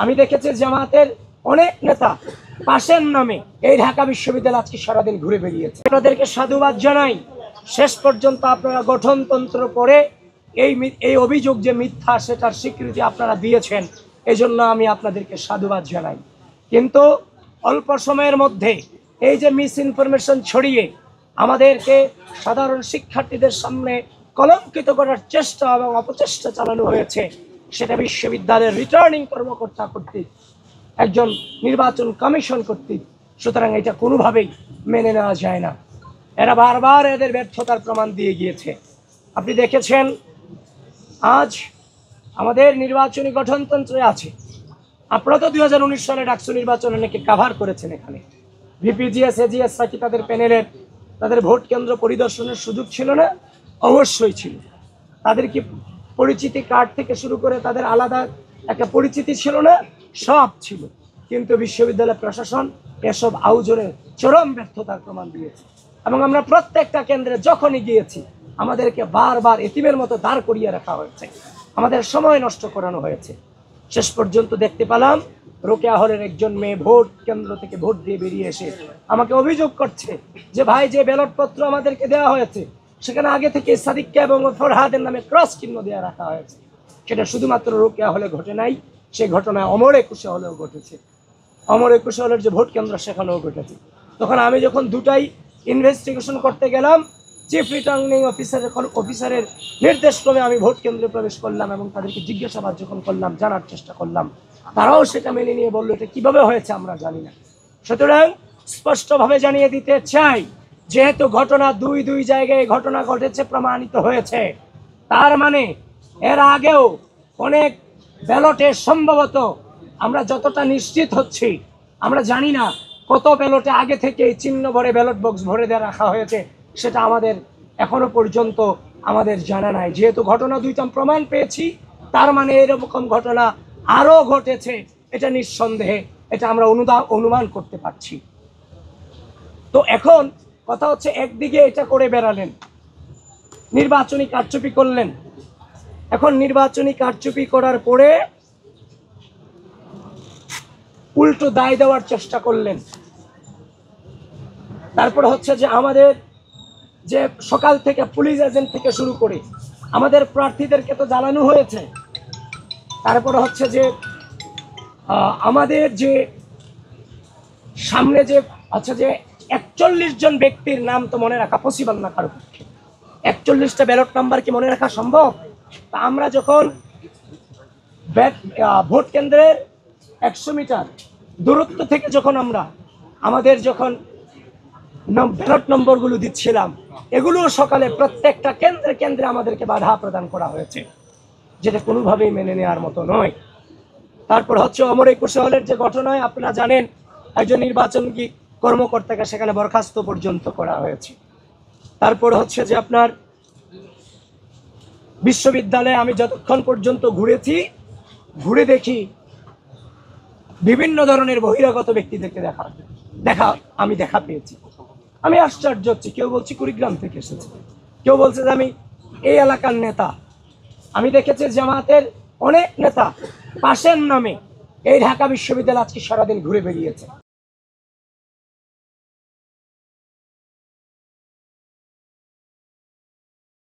আমি দেখেছি জামাতের অনেক নেতা পাশের নামে এই ঢাকা বিশ্ববিদ্যালয় আজকে সারাদিন ঘুরে বেরিয়েছে। আপনাদেরকে সাধুবাদ জানাই, শেষ পর্যন্ত আপনারা গঠনতন্ত্র পড়ে এই অভিযোগ যে মিথ্যা সেটার স্বীকৃতি আপনারা দিয়েছেন, এজন্য আমি আপনাদেরকে সাধুবাদ জানাই। কিন্তু অল্প সময়ের মধ্যে এই যে মিস ইনফরমেশন ছড়িয়ে আমাদেরকে সাধারণ শিক্ষার্থীদের সামনে কলঙ্কিত করার চেষ্টা এবং অপচেষ্টা চালানো হয়েছে, সেটা বিশ্ববিদ্যালয়ের রিটার্নিং কর্মকর্তা কর্তৃক, একজন নির্বাচন কমিশন কর্তৃক। সুতরাং এটা কোনোভাবেই মেনে নেওয়া যায় না। এরা বারবার এদের ব্যর্থতার প্রমাণ দিয়ে গিয়েছে। আপনি দেখেছেন আজ আমাদের নির্বাচনী গঠনতন্ত্রে আছে, আপনারা তো 2019 সালে ডাকসু নির্বাচন অনেকে কাভার করেছেন। এখানে ভিপিজিএস এজিএসরা কি তাদের প্যানেলের তাদের ভোট কেন্দ্র পরিদর্শনের সুযোগ ছিল না? অবশ্যই ছিল। তাদের কি পরিচিতি কার্ড থেকে শুরু করে তাদের আলাদা একটা পরিচিতি ছিল না? সব ছিল। কিন্তু বিশ্ববিদ্যালয় প্রশাসন এসব আয়োজনের চরম ব্যর্থতার প্রমাণ দিয়েছে। এবং আমরা প্রত্যেকটা কেন্দ্রে যখনই গিয়েছি আমাদেরকে বারবার এতিমের মতো দাঁড় করিয়ে রাখা হয়েছে, আমাদের সময় নষ্ট করানো হয়েছে। শেষ পর্যন্ত দেখতে পেলাম রোকেয়া হলের একজন মেয়ে ভোট কেন্দ্র থেকে ভোট দিয়ে বেরিয়ে এসে আমাকে অভিযোগ করছে যে ভাই, যে ব্যালট পত্র আমাদেরকে দেওয়া হয়েছে সেখানে আগে থেকে সাদিককে এবং ফরহাদের নামে ক্রস চিহ্ন দেওয়া রাখা হয়েছে। সেটা শুধুমাত্র রোকেয়া হলে ঘটে নাই, সেই ঘটনা অমর একুশে হলেও ঘটেছে। অমর একুশে হলের যে ভোট কেন্দ্র সেখানেও ঘটেছে। তখন আমি যখন দুটাই ইনভেস্টিগেশন করতে গেলাম, চিফ রিটার্নিং অফিসারের নির্দেশক্রমে আমি ভোট কেন্দ্রে প্রবেশ করলাম এবং তাদেরকে জিজ্ঞাসাবাদ যখন করলাম, জানার চেষ্টা করলাম, তারাও সেটা মেনে নিয়ে বললো এটা কিভাবে হয়েছে আমরা জানি না। সুতরাং স্পষ্টভাবে জানিয়ে দিতে চাই, যেহেতু ঘটনা দুই জায়গায় ঘটনা ঘটেছে, প্রমাণিত হয়েছে, তার মানে এর আগেও অনেক ব্যালটে সম্ভবত আমরা যতটা নিশ্চিত হচ্ছি, আমরা জানি না কত ব্যালটে আগে থেকে চিহ্ন ভরে ব্যালট বক্স ভরে দিয়ে রাখা হয়েছে, সেটা আমাদের এখনো পর্যন্ত আমাদের জানা নাই। যেহেতু ঘটনা দুইটা প্রমাণ পেয়েছি, তার মানে এরকম ঘটনা আরো ঘটেছে, এটা নিঃসন্দেহে এটা আমরা অনুমান করতে পারছি। তো এখন কথা হচ্ছে, একদিকে এটা করে বেড়ালেন, নির্বাচনী কারচুপি করলেন, এখন নির্বাচনী কারচুপি করার পরে উল্টো দায় দেওয়ার চেষ্টা করলেন। তারপর হচ্ছে যে আমাদের যে সকাল থেকে পুলিশ এজেন্ট থেকে শুরু করে আমাদের প্রার্থীদেরকে তো জ্বালানো হয়েছে। তারপরে হচ্ছে যে আমাদের যে সামনে যে আচ্ছা যে 41 জন ব্যক্তির নাম তো মনে রাখা পসিবল না কারো পক্ষে। 41টা ব্যালট নাম্বার কি মনে রাখা সম্ভব? তা আমরা যখন ভোট কেন্দ্রের 100 মিটার দূরত্ব থেকে যখন আমরা আমাদের যখন ব্যালট নম্বরগুলো দিচ্ছিলাম, এগুলো সকালে প্রত্যেকটা কেন্দ্রে কেন্দ্রে আমাদেরকে বাধা প্রদান করা হয়েছে, যেটা কোনোভাবেই মেনে নেওয়ার মতো নয়। তারপর হচ্ছে অমর একুশে হলের যে ঘটনায় আপনারা জানেন, একজন নির্বাচন কর্মকর্তাকে সেখানে বরখাস্ত পর্যন্ত করা হয়েছে। তারপর হচ্ছে যে আপনার বিশ্ববিদ্যালয়ে আমি যতক্ষণ পর্যন্ত ঘুরে দেখি বিভিন্ন ধরনের বহিরাগত ব্যক্তিদেরকে আমি দেখা পেয়েছি। আমি আশ্চর্য হচ্ছি, কেউ বলছে কুড়িগ্রাম থেকে এসেছে, কেউ বলছে যে আমি এই এলাকার নেতা। আমি দেখেছি জামাতের অনেক নেতা পাশের নামে এই ঢাকা বিশ্ববিদ্যালয় আজকে সারাদিন ঘুরে বেরিয়েছে।